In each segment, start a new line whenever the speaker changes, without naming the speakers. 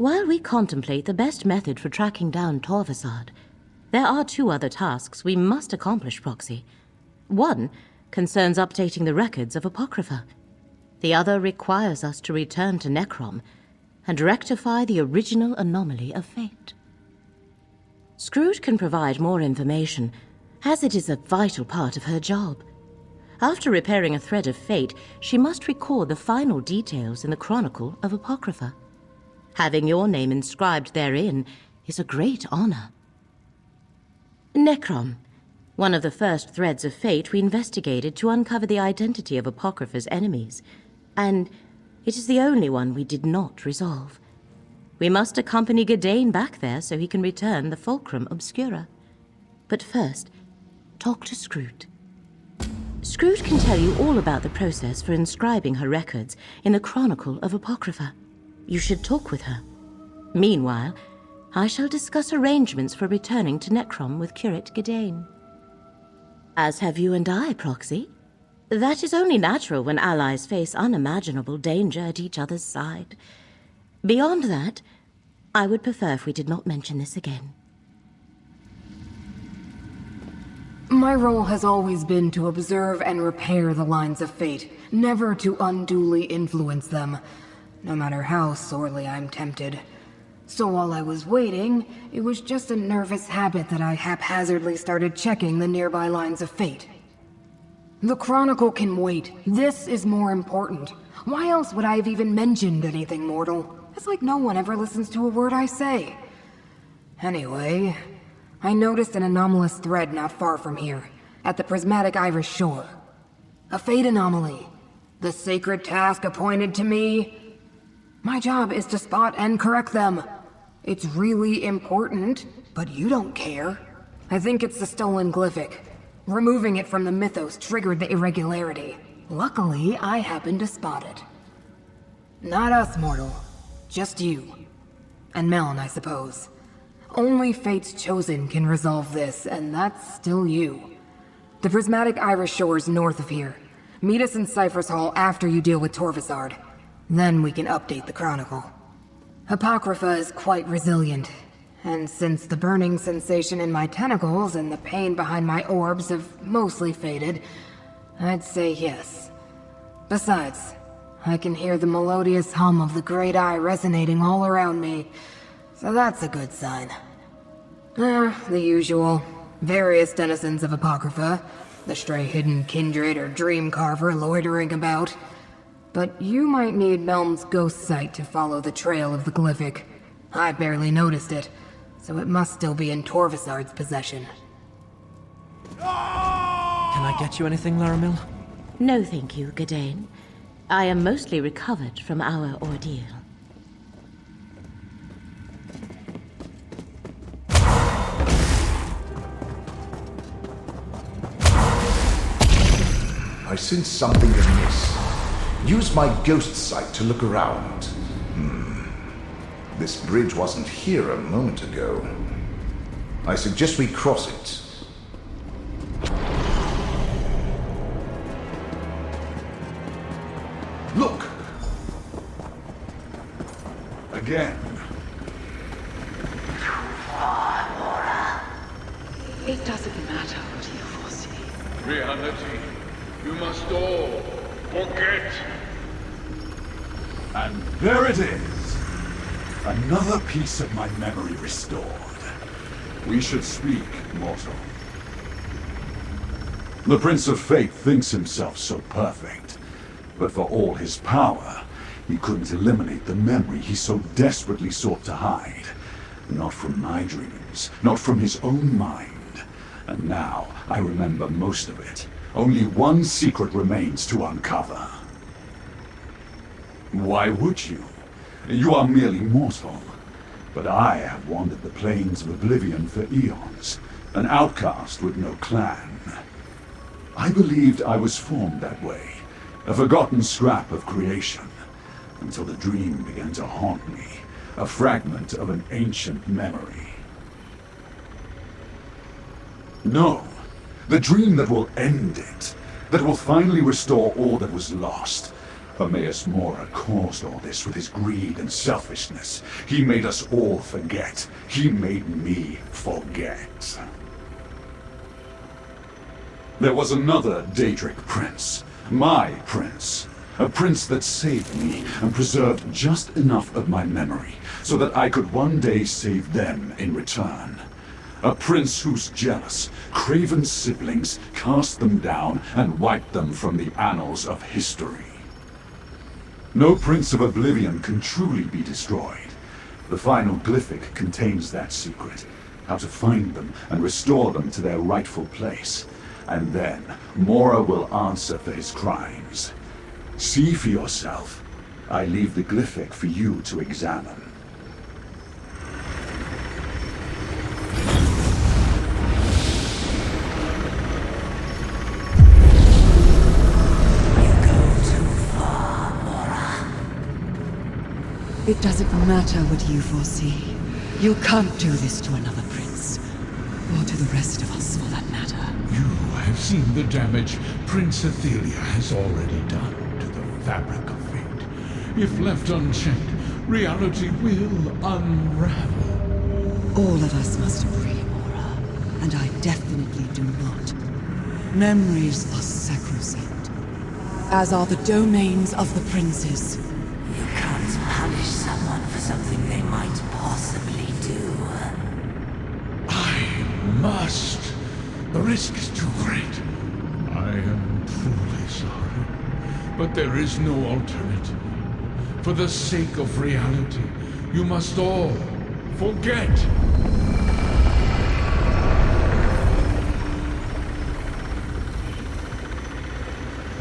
While we contemplate the best method for tracking down Torvasard, there are two other tasks we must accomplish, Proxy. One concerns updating the records of Apocrypha. The other requires us to return to Necrom and rectify the original anomaly of fate. Scrooge can provide more information, as it is a vital part of her job. After repairing a thread of fate, she must record the final details in the Chronicle of Apocrypha. Having your name inscribed therein is a great honor. Necrom, one of the first threads of fate we investigated to uncover the identity of Apocrypha's enemies, and it is the only one we did not resolve. We must accompany Gadain back there so he can return the Fulcrum Obscura. But first, talk to Scrooge. Scrooge can tell you all about the process for inscribing her records in the Chronicle of Apocrypha. You should talk with her. Meanwhile, I shall discuss arrangements for returning to Necrom with Curate Gadain. As have you and I, Proxy. That is only natural when allies face unimaginable danger at each other's side. Beyond that, I would prefer if we did not mention this again.
My role has always been to observe and repair the lines of fate, never to unduly influence them, no matter how sorely I'm tempted. So while I was waiting, it was just a nervous habit that I haphazardly started checking the nearby lines of fate. The Chronicle can wait. This is more important. Why else would I have even mentioned anything mortal? It's like no one ever listens to a word I say. Anyway, I noticed an anomalous thread not far from here, at the prismatic Irish shore. A fate anomaly. The sacred task appointed to me. My job is to spot and correct them. It's really important, but you don't care. I think it's the stolen glyphic. Removing it from the mythos triggered the irregularity. Luckily, I happened to spot it. Not us, mortal. Just you. And Melon, I suppose. Only Fate's Chosen can resolve this, and that's still you. The prismatic Irish shores north of here. Meet us in Cypher's Hall after you deal with Torvasard. Then we can update the Chronicle. Apocrypha is quite resilient, and since the burning sensation in my tentacles and the pain behind my orbs have mostly faded, I'd say yes. Besides, I can hear the melodious hum of the Great Eye resonating all around me, so that's a good sign. The usual. Various denizens of Apocrypha, the stray hidden kindred or dream carver loitering about. But you might need Melm's ghost sight to follow the trail of the glyphic. I barely noticed it, so it must still be in Torvasard's possession.
Can I get you anything, Laramil?
No, thank you, Gadain. I am mostly recovered from our ordeal.
I sense something amiss. Use my ghost sight to look around. This bridge wasn't here a moment ago. I suggest we cross it. Look! Again.
It doesn't matter what you foresee.
Reality. You must all forget.
And there it is. Another piece of my memory restored. We should speak, mortal. The Prince of Fate thinks himself so perfect, but for all his power, he couldn't eliminate the memory he so desperately sought to hide. Not from my dreams, not from his own mind. And now I remember most of it. Only one secret remains to uncover. Why would you? You are merely mortal. But I have wandered the plains of oblivion for eons, an outcast with no clan. I believed I was formed that way, a forgotten scrap of creation, until the dream began to haunt me, a fragment of an ancient memory. No, the dream that will end it, that will finally restore all that was lost. Hermaeus Mora caused all this with his greed and selfishness. He made us all forget. He made me forget. There was another Daedric prince. My prince. A prince that saved me and preserved just enough of my memory so that I could one day save them in return. A prince whose jealous, craven siblings cast them down and wiped them from the annals of history. No Prince of Oblivion can truly be destroyed. The final glyphic contains that secret, how to find them and restore them to their rightful place. And then, Mora will answer for his crimes. See for yourself. I leave the glyphic for you to examine.
It doesn't matter what you foresee. You can't do this to another prince. Or to the rest of us, for that matter.
You have seen the damage Prince Athelia has already done to the fabric of fate. If left unchecked, reality will unravel.
All of us must agree, Mora. And I definitely do not. Memories are sacrosanct. As are the domains of the princes.
You can't punish someone for something they might possibly do.
I must. The risk is too great. I am truly sorry. But there is no alternative. For the sake of reality, you must all forget.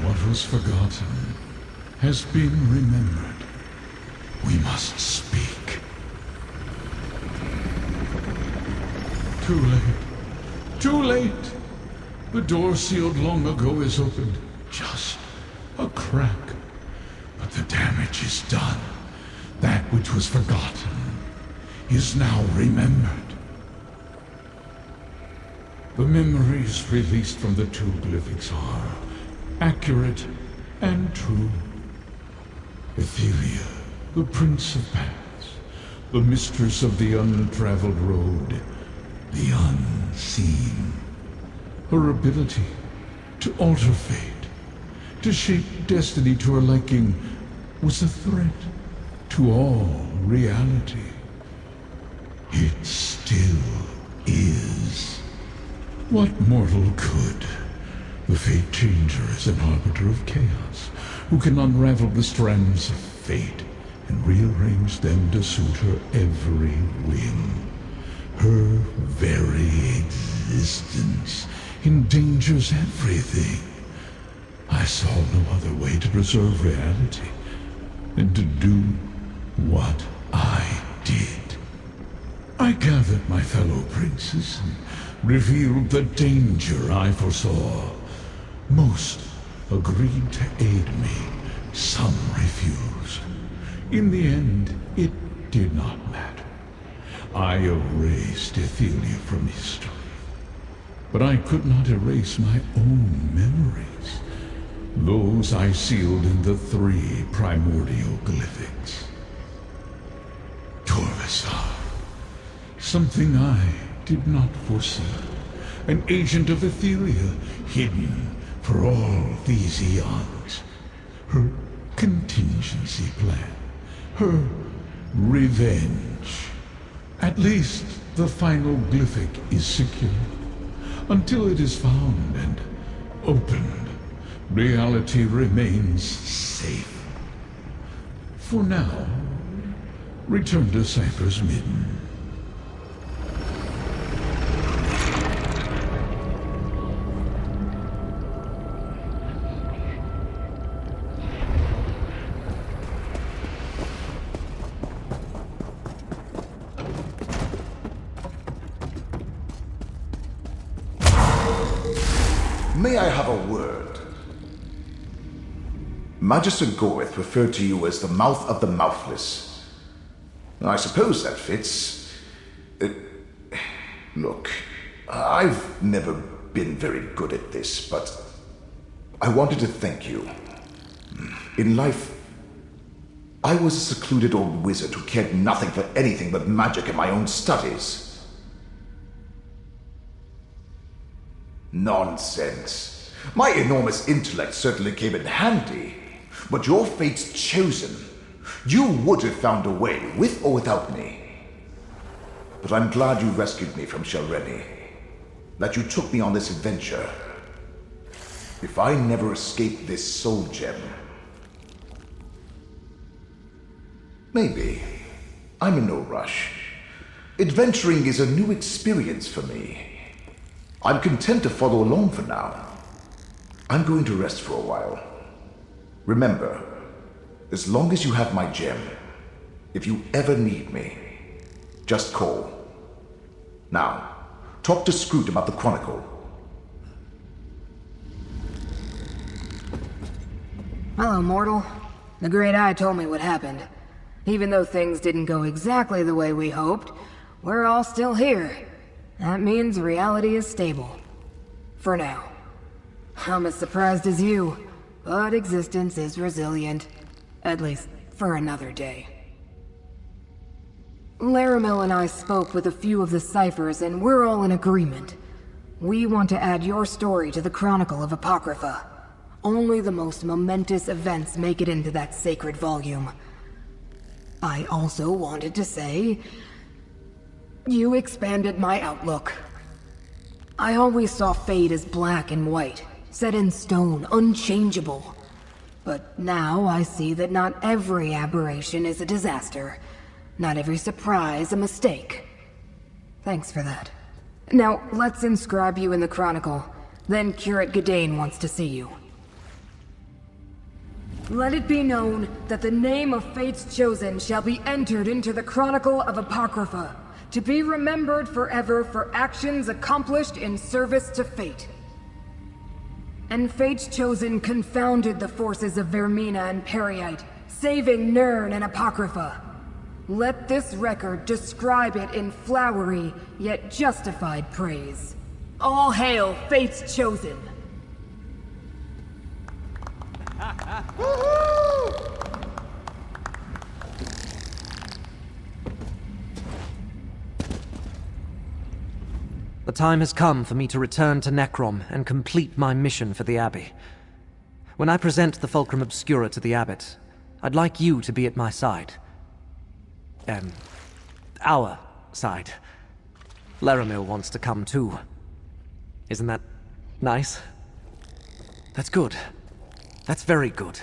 What was forgotten has been remembered. We must speak. Too late. Too late! The door sealed long ago is opened. Just a crack. But the damage is done. That which was forgotten is now remembered. The memories released from the two glyphics are accurate and true. Athelia, the Prince of Paths, the mistress of the untraveled road, the unseen. Her ability to alter fate, to shape destiny to her liking, was a threat to all reality. It still is. What mortal could? The Fate Changer is an arbiter of chaos, who can unravel the strands of fate and rearrange them to suit her every whim. Her very existence endangers everything. I saw no other way to preserve reality than to do what I did. I gathered my fellow princes and revealed the danger I foresaw. Most agreed to aid me, some refused. In the end, it did not matter. I erased Athelia from history. But I could not erase my own memories. Those I sealed in the 3 primordial glyphics. Torvasar. Something I did not foresee. An agent of Athelia, hidden for all these eons. Her contingency plan. Her revenge. At least the final glyphic is secure. Until it is found and opened, reality remains safe. For now, return to Cypher's Midden.
May I have a word? Magister Goreth referred to you as the mouth of the mouthless. I suppose that fits. Look, I've never been very good at this, but I wanted to thank you. In life, I was a secluded old wizard who cared nothing for anything but magic and my own studies. Nonsense. My enormous intellect certainly came in handy, but your fate's chosen. You would have found a way, with or without me. But I'm glad you rescued me from Shalreni, that you took me on this adventure. If I never escaped this soul gem... Maybe. I'm in no rush. Adventuring is a new experience for me. I'm content to follow along for now. I'm going to rest for a while. Remember, as long as you have my gem, if you ever need me, just call. Now, talk to Scroot about the Chronicle.
Hello, mortal. The Great Eye told me what happened. Even though things didn't go exactly the way we hoped, we're all still here. That means reality is stable. For now. I'm as surprised as you, but existence is resilient. At least, for another day. Laramil and I spoke with a few of the ciphers, and we're all in agreement. We want to add your story to the Chronicle of Apocrypha. Only the most momentous events make it into that sacred volume. I also wanted to say, you expanded my outlook. I always saw fate as black and white, set in stone, unchangeable. But now I see that not every aberration is a disaster. Not every surprise a mistake. Thanks for that. Now, let's inscribe you in the Chronicle. Then Curate Gadain wants to see you. Let it be known that the name of Fate's Chosen shall be entered into the Chronicle of Apocrypha, to be remembered forever for actions accomplished in service to Fate. And Fate's Chosen confounded the forces of Vermina and Periite, saving Nirn and Apocrypha. Let this record describe it in flowery, yet justified praise. All hail Fate's Chosen!
The time has come for me to return to Necrom and complete my mission for the Abbey. When I present the Fulcrum Obscura to the Abbot, I'd like you to be at my side. Our side. Laramil wants to come too. Isn't that nice? That's good. That's very good.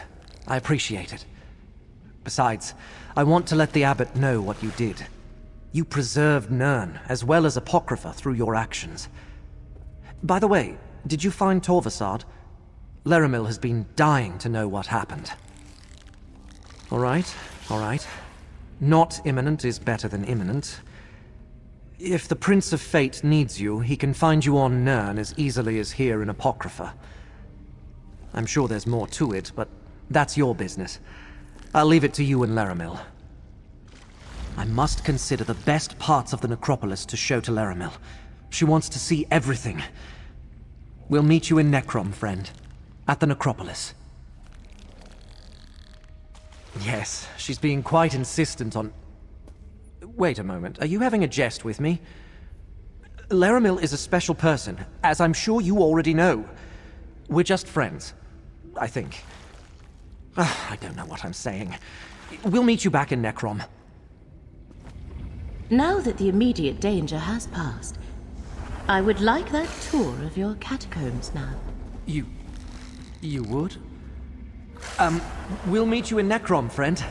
I appreciate it. Besides, I want to let the Abbot know what you did. You preserved Nirn, as well as Apocrypha, through your actions. By the way, did you find Torvasad? Laramil has been dying to know what happened. All right. Not imminent is better than imminent. If the Prince of Fate needs you, he can find you on Nirn as easily as here in Apocrypha. I'm sure there's more to it, but that's your business. I'll leave it to you and Laramil. I must consider the best parts of the necropolis to show to Laramil. She wants to see everything. We'll meet you in Necrom, friend. At the necropolis. Yes, she's being quite insistent on... Wait a moment, are you having a jest with me? Laramil is a special person, as I'm sure you already know. We're just friends, I think. I don't know what I'm saying. We'll meet you back in Necrom.
Now that the immediate danger has passed, I would like that tour of your catacombs now.
You would? We'll meet you in Necrom, friend.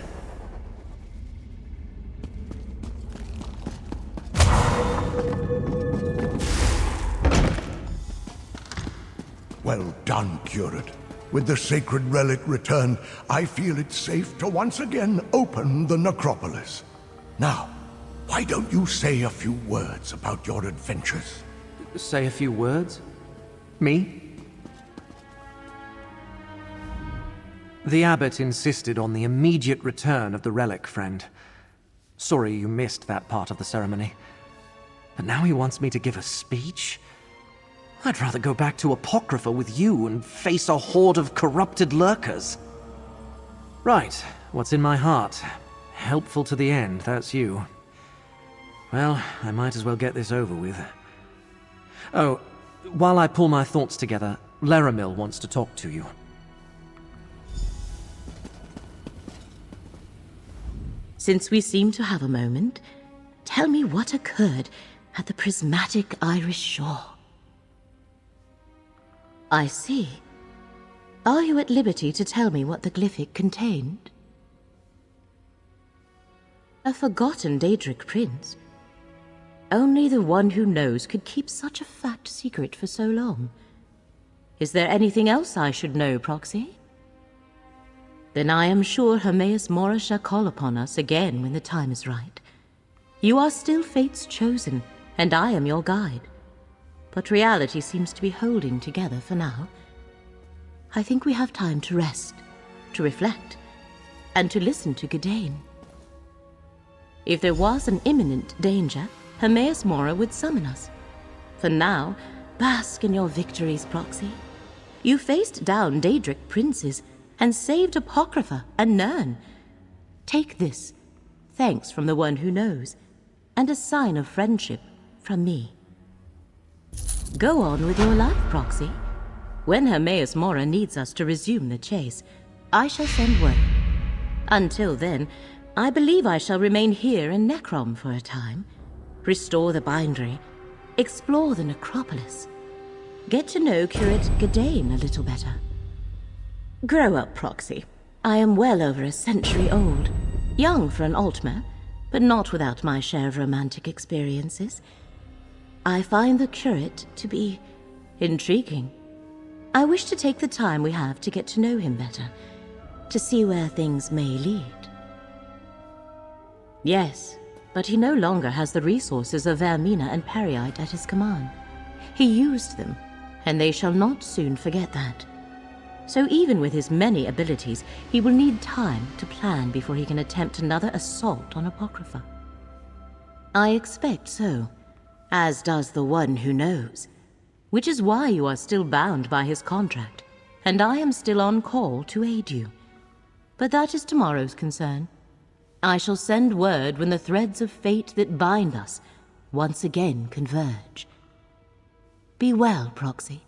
Well done, Curate. With the sacred relic returned, I feel it's safe to once again open the necropolis. Now, why don't you say a few words about your adventures?
Say a few words? Me? The Abbot insisted on the immediate return of the relic, friend. Sorry you missed that part of the ceremony. But now he wants me to give a speech? I'd rather go back to Apocrypha with you and face a horde of corrupted lurkers. Right, what's in my heart? Helpful to the end, that's you. Well, I might as well get this over with. Oh, while I pull my thoughts together, Laramil wants to talk to you.
Since we seem to have a moment, tell me what occurred at the prismatic Irish shore. I see. Are you at liberty to tell me what the glyphic contained? A forgotten Daedric prince. Only the one who knows could keep such a fat secret for so long. Is there anything else I should know, Proxy? Then I am sure Hermaeus Mora shall call upon us again when the time is right. You are still Fate's chosen, and I am your guide. But reality seems to be holding together for now. I think we have time to rest, to reflect, and to listen to Gadain. If there was an imminent danger, Hermaeus Mora would summon us. For now, bask in your victories, Proxy. You faced down Daedric princes and saved Apocrypha and Nirn. Take this, thanks from the one who knows, and a sign of friendship from me. Go on with your life, Proxy. When Hermaeus Mora needs us to resume the chase, I shall send word. Until then, I believe I shall remain here in Necrom for a time, restore the bindery, explore the necropolis, get to know Curate Gadain a little better. Grow up, Proxy. I am well over a century old, young for an Altmer, but not without my share of romantic experiences. I find the curate to be intriguing. I wish to take the time we have to get to know him better, to see where things may lead. Yes, but he no longer has the resources of Vermina and Periite at his command. He used them, and they shall not soon forget that. So even with his many abilities, he will need time to plan before he can attempt another assault on Apocrypha. I expect so, as does the one who knows, which is why you are still bound by his contract, and I am still on call to aid you. But that is tomorrow's concern. I shall send word when the threads of fate that bind us once again converge. Be well, Proxy.